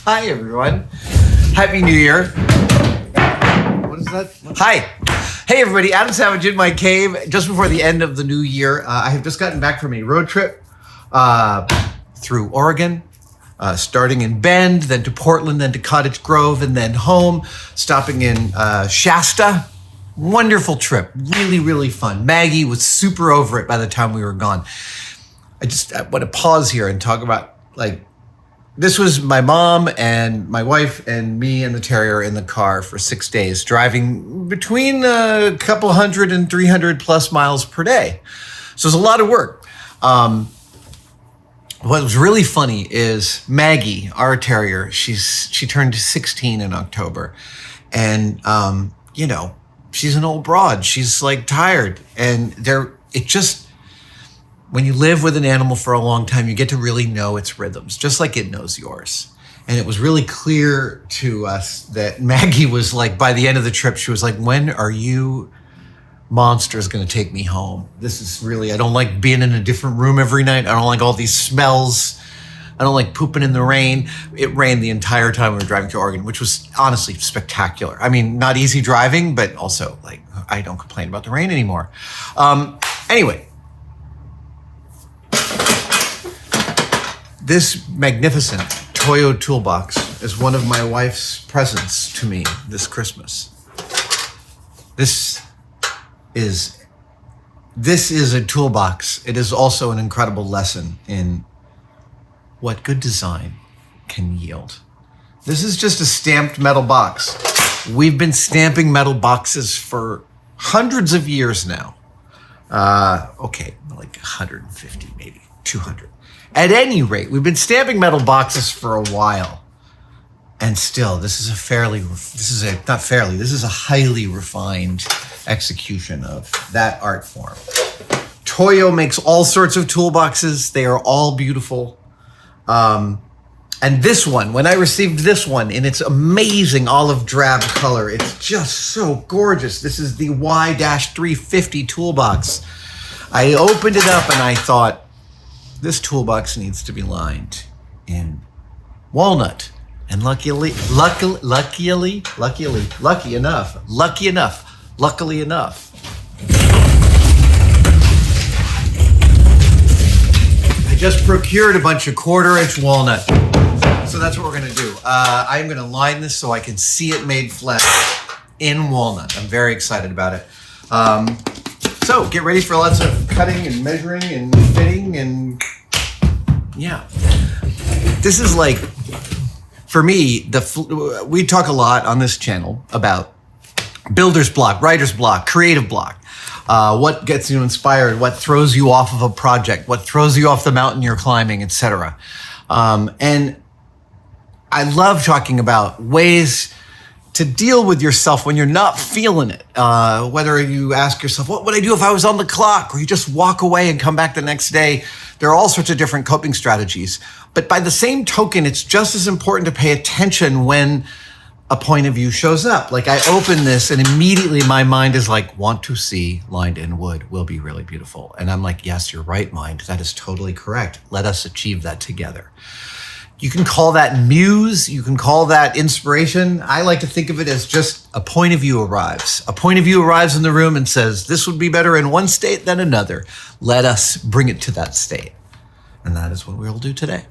Hi, everyone. Happy New Year. What is that? Hi. Hey, everybody. Adam Savage in my cave just before the end of the new year. I have just gotten back from a road trip through Oregon, starting in Bend, then to Portland, then to Cottage Grove, and then home, stopping in Shasta. Wonderful trip. Really, really fun. Maggie was super over it by the time we were gone. I want to pause here and talk about, this was my mom and my wife and me and the terrier in the car for 6 days, driving between a couple 100 and 300 plus miles per day. So it was a lot of work. What was really funny is Maggie, our terrier, she turned 16 in October. And, she's an old broad. She's tired. And when you live with an animal for a long time, you get to really know its rhythms, just like it knows yours. And it was really clear to us that Maggie was by the end of the trip, she was like, when are you monsters going to take me home? This is really, I don't like being in a different room every night. I don't like all these smells. I don't like pooping in the rain. It rained the entire time we were driving to Oregon, which was honestly spectacular. I mean, not easy driving, but also I don't complain about the rain anymore. Anyway. This magnificent Toyo Toolbox is one of my wife's presents to me this Christmas. This is a toolbox. It is also an incredible lesson in what good design can yield. This is just a stamped metal box. We've been stamping metal boxes for hundreds of years now. 150, maybe 200. At any rate, we've been stamping metal boxes for a while. And still, this is a highly refined execution of that art form. Toyo makes all sorts of toolboxes. They are all beautiful. And this one, when I received this one in its amazing olive drab color, it's just so gorgeous. This is the Y-350 toolbox. I opened it up and I thought, this toolbox needs to be lined in walnut. And luckily enough, I just procured a bunch of 1/4-inch walnut. So that's what we're gonna do. I'm gonna line this so I can see it made flat in walnut. I'm very excited about it. So get ready for lots of cutting and measuring and fitting and yeah. This is for me, we talk a lot on this channel about builder's block, writer's block, creative block. What gets you inspired, what throws you off of a project, what throws you off the mountain you're climbing, etc. And I love talking about ways to deal with yourself when you're not feeling it. Whether you ask yourself, what would I do if I was on the clock? Or you just walk away and come back the next day. There are all sorts of different coping strategies. But by the same token, it's just as important to pay attention when a point of view shows up. I open this and immediately my mind is want to see lined in wood will be really beautiful. And I'm yes, you're right, mind. That is totally correct. Let us achieve that together. You can call that muse. You can call that inspiration. I like to think of it as just a point of view arrives. A point of view arrives in the room and says, this would be better in one state than another. Let us bring it to that state. And that is what we will do today.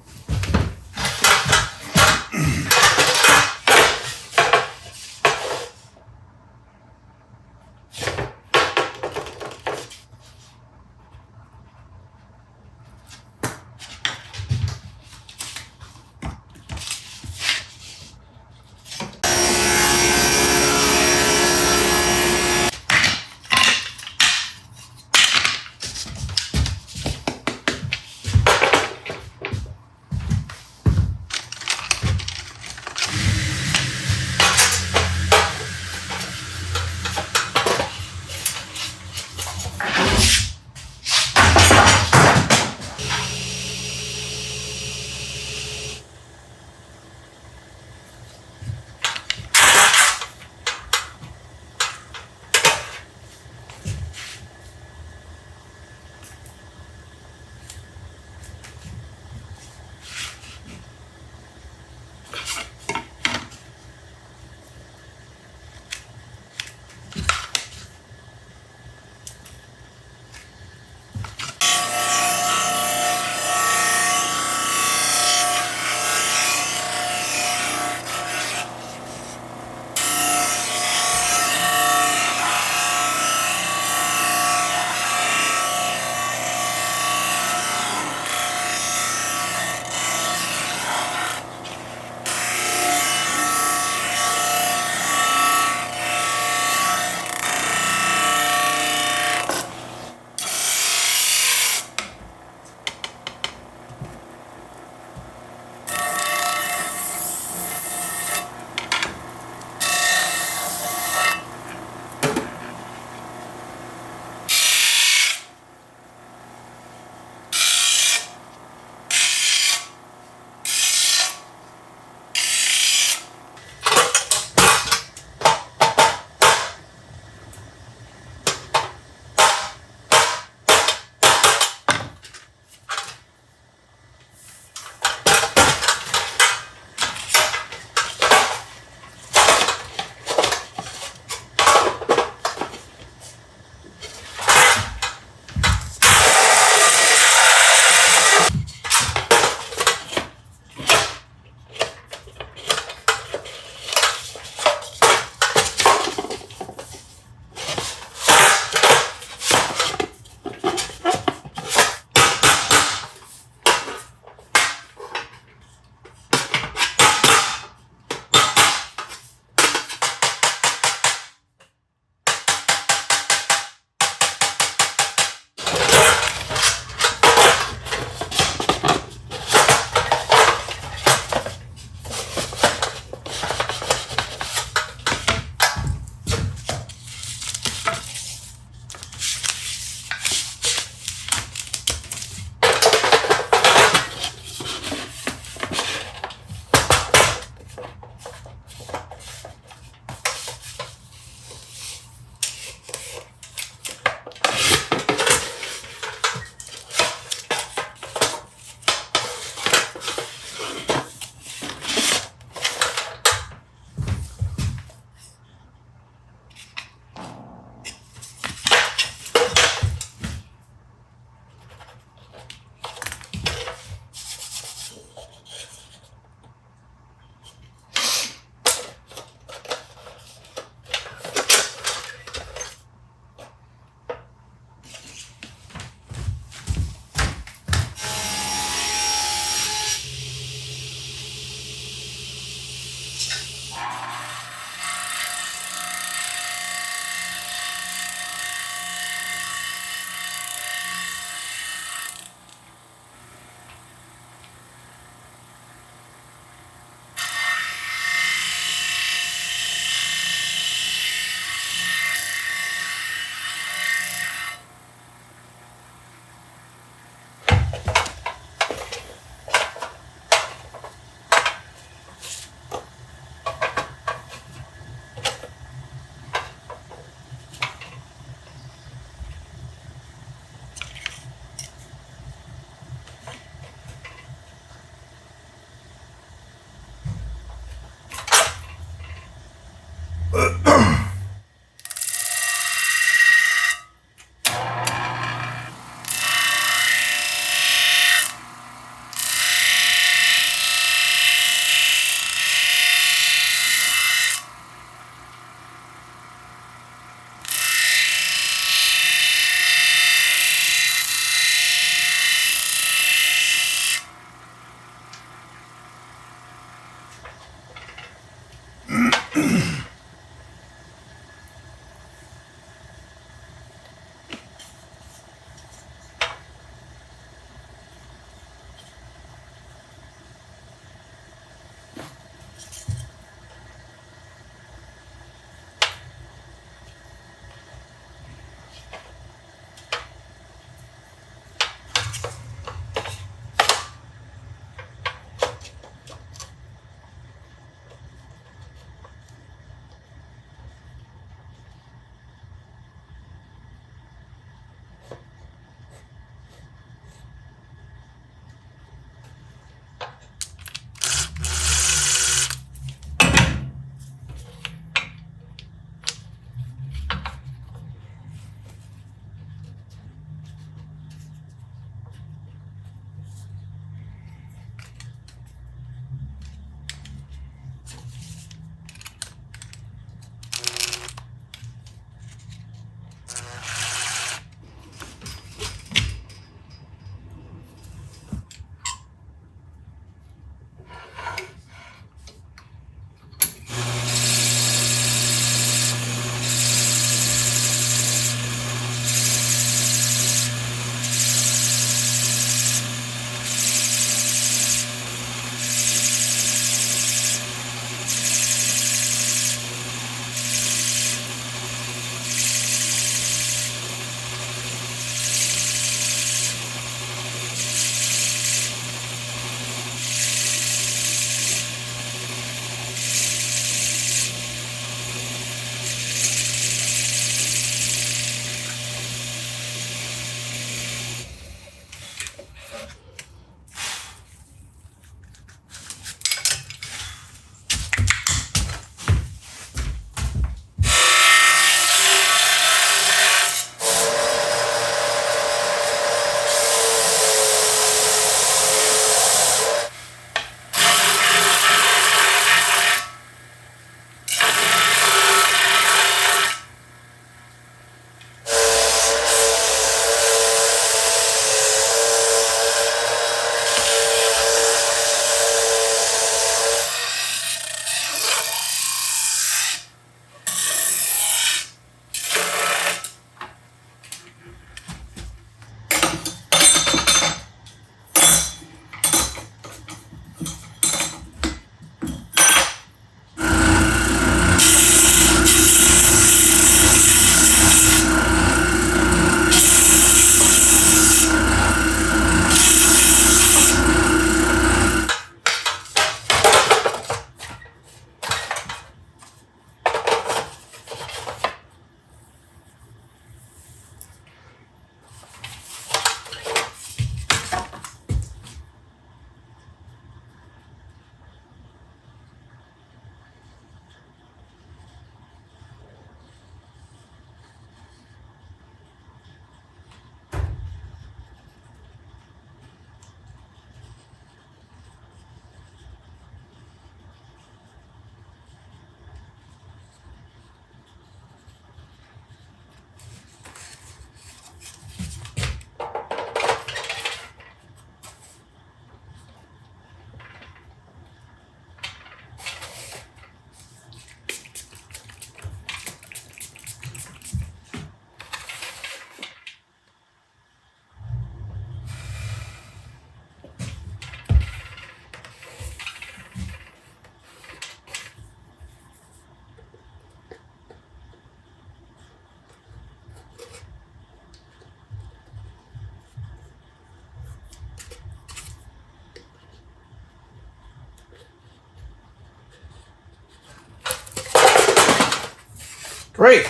Great.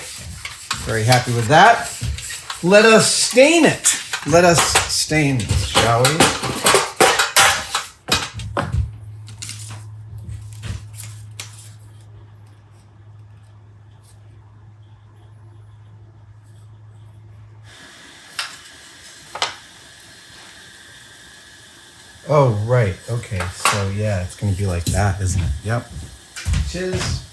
Very happy with that. Let us stain it. Let us stain this, shall we? Oh, right. Okay. So yeah, it's going to be like that, isn't it? Yep. Cheers.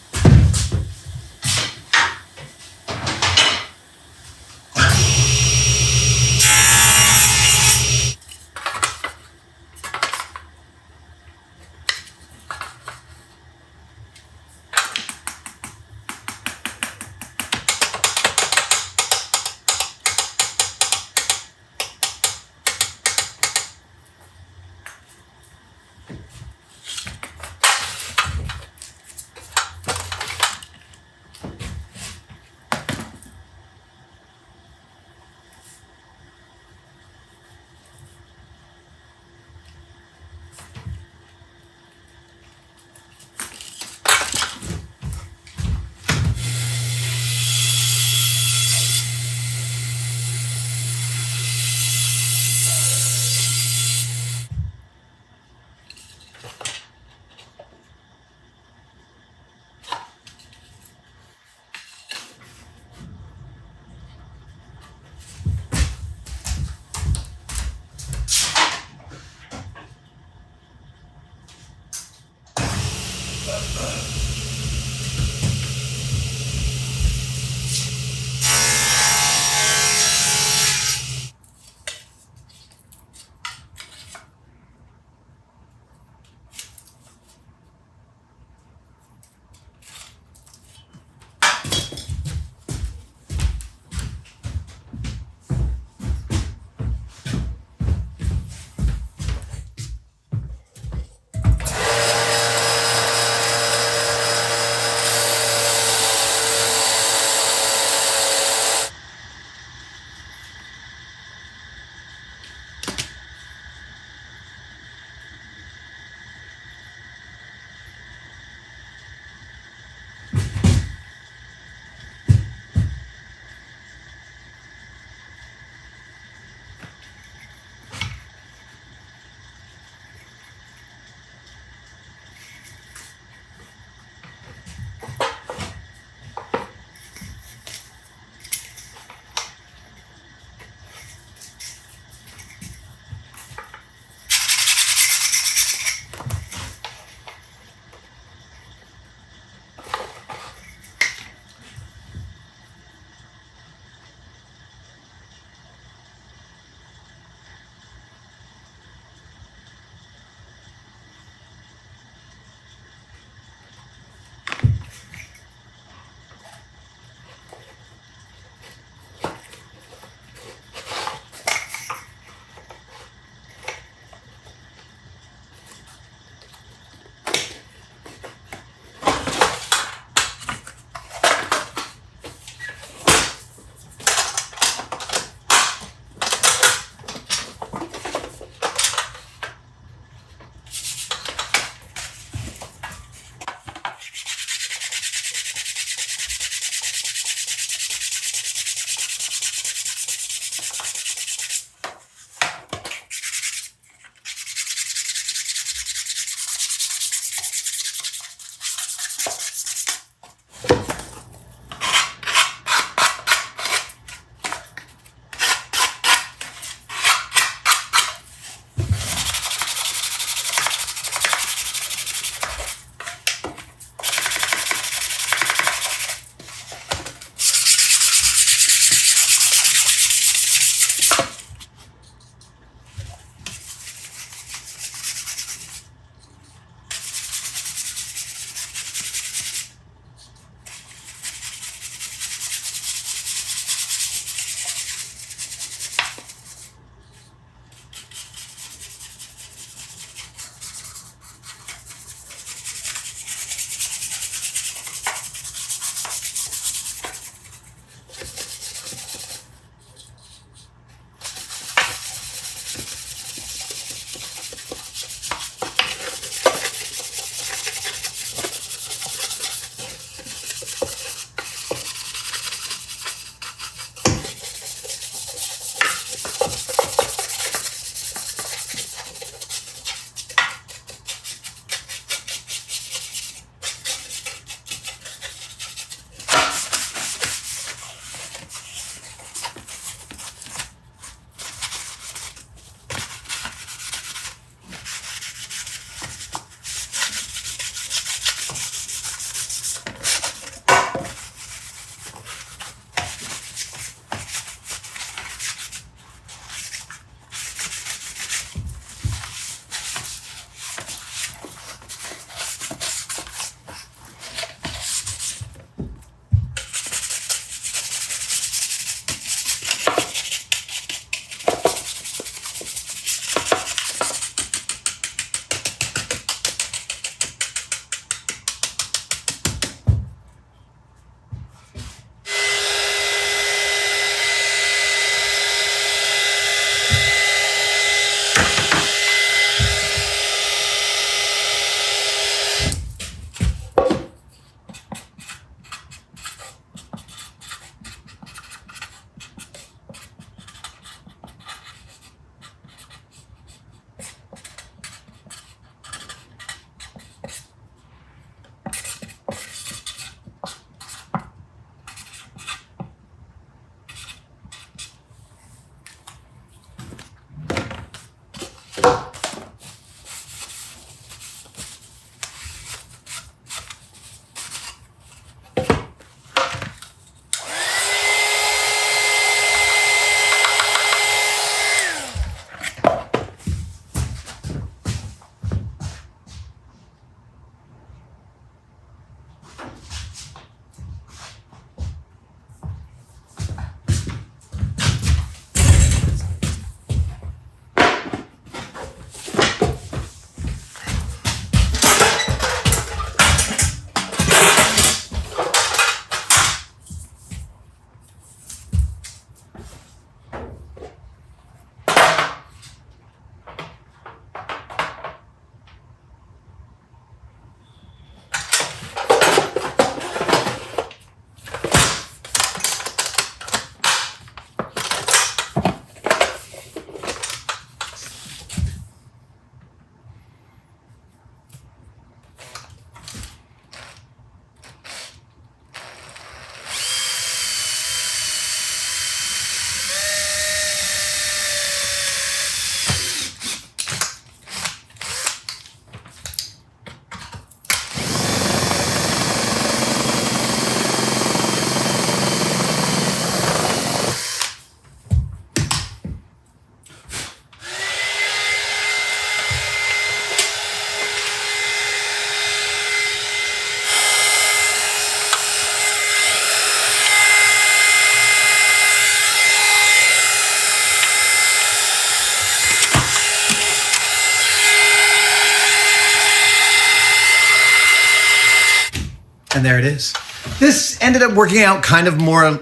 And there it is. This ended up working out kind of more.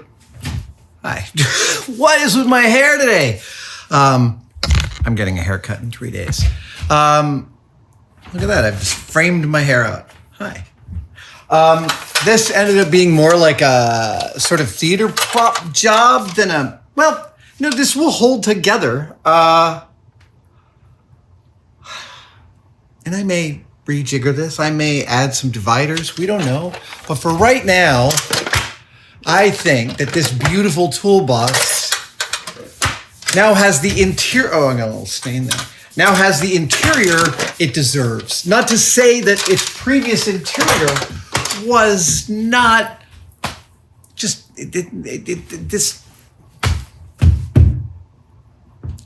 Hi. What is with my hair today? I'm getting a haircut in 3 days. Look at that. I've just framed my hair out. Hi. This ended up being more like a sort of theater prop job than a, well, no, this will hold together. And I may rejigger this. I may add some dividers. We don't know. But for right now, I think that this beautiful toolbox now has the interior. Oh, I got a little stain there. Now has the interior it deserves. Not to say that its previous interior was not just this.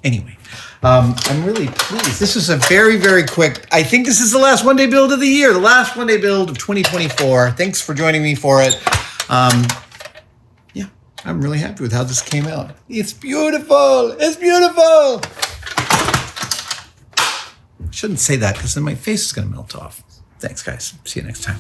Anyway, I'm really pleased. This is a very, very quick. I think this is the last one-day build of the year, the last one-day build of 2024. Thanks for joining me for it. Yeah, I'm really happy with how this came out. It's beautiful. It's beautiful. I shouldn't say that because then my face is going to melt off. Thanks, guys. See you next time.